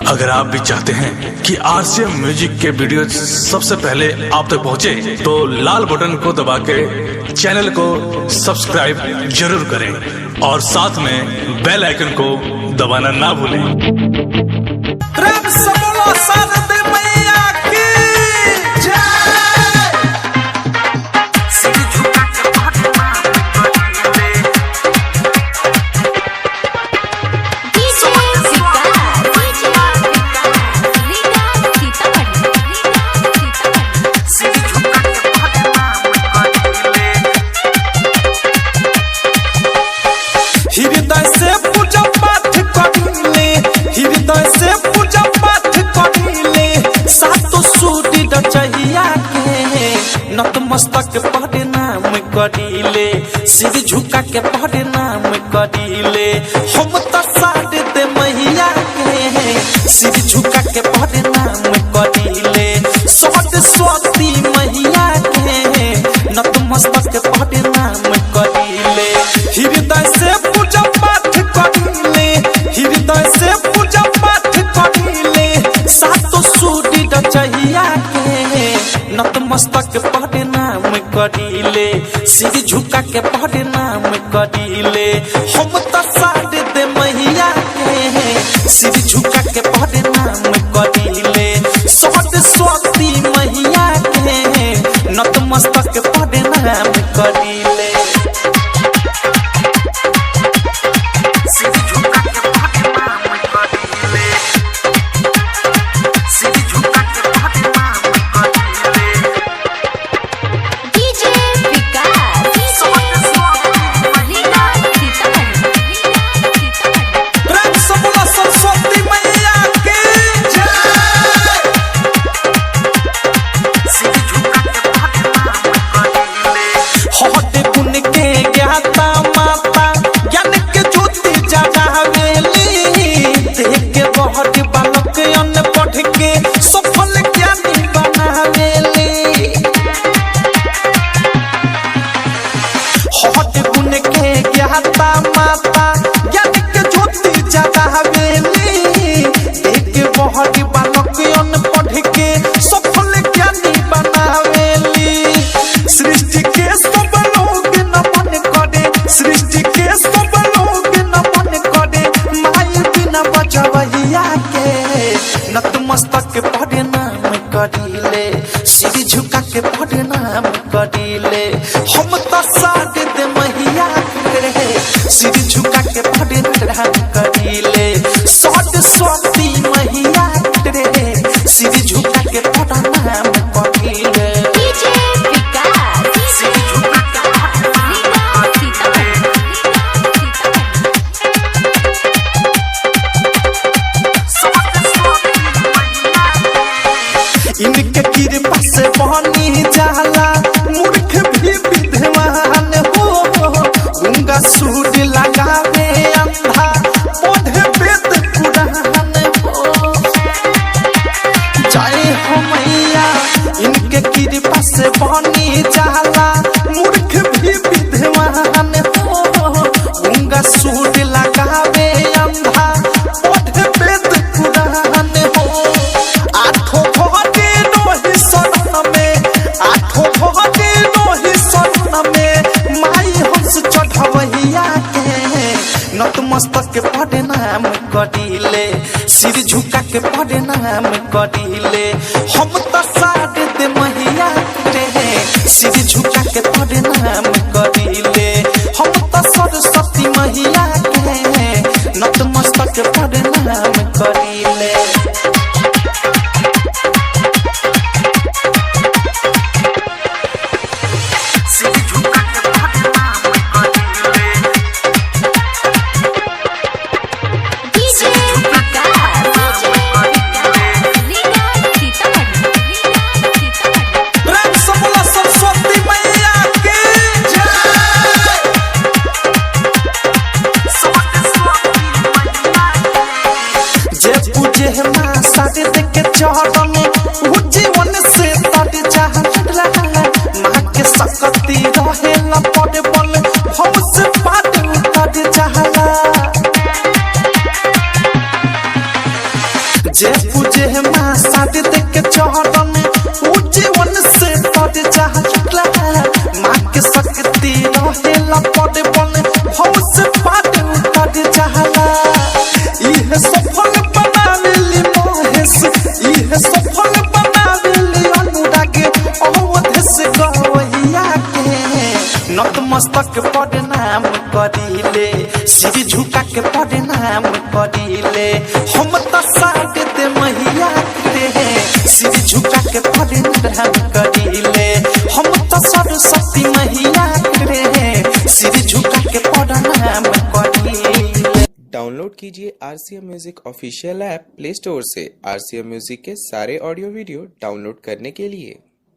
अगर आप भी चाहते हैं कि आरसीएम म्यूजिक के वीडियो सबसे पहले आप तक पहुंचे, तो लाल बटन को दबा के चैनल को सब्सक्राइब जरूर करें और साथ में बेल आइकन को दबाना ना भूलें। नतमस्तक पढ़े नाम करीले, सिर झुका के पढ़े नाम करीले। हम तो साढ़े दे मैया के सिर झुका के पढ़े नाम करीले। सरस्वती मैया के नतमस्तक पढ़े नाम करीले। हृदय से पूजा पाठ करीले, हृदय से पूजा पाठ करीले। सातो सूरी रचैया के नतमस्तक पढ़े नाम करीले, सिर झुका के पढ़े नाम करीले। हम तो साढ़े दे मैया के सिर झुका के पढ़े नाम करीले। सरस्वती मैया के नतमस्तक पढ़े नाम करीले। नतमस्तक पढ़े नाम करीले, सिर झुका के पढ़े नाम करीले। हम तो साढ़े दे मैया के सिर झुका के पढ़े नाम करीले। सरस्वती मैया के सिर झुका के पढ़े नाम करीले। इनके कृपा से बनी जाला मूर्ख भी विद्वान हो। गंगा सूर्य लगावे अंधा पढ़े वेद पुराण हो। जय हो मैया इनके कृपा से बनी जाला मूर्ख भी विद्वान हो। गंगा सूर्य लगावे अंधा पढ़े वेद पुराण हो। आठों नतमस्तक पढ़े नाम करीले, सिर झुका के पढ़े नाम करीले। हम तो साढ़े दे मैया के सिर झुका के पढ़े नाम करीले। हम तो सरस्वती मैया के नतमस्तक पढ़े नाम करीले। जे पूजे माँ शादी देख के चौहर में वो जीवन से पद चाहला माँ के शक्ति रहेला पद बने भव से पाट पद चाहला इहे सफल बनावेली मोहेश इहे सफल बनावेली अनुराग अवधेश गवैया के नतमस्तक प्रणाम करिले सिर झुका के प्रणाम करिले हम त साथ दे मैया के सिर झुका के प्रणाम करिले हम त सरस्वती मैया के सिर झुका के प्रणाम करिले। डाउनलोड कीजिए RCM music official app play store से। RCM म्यूजिक के सारे ऑडियो वीडियो डाउनलोड करने के लिए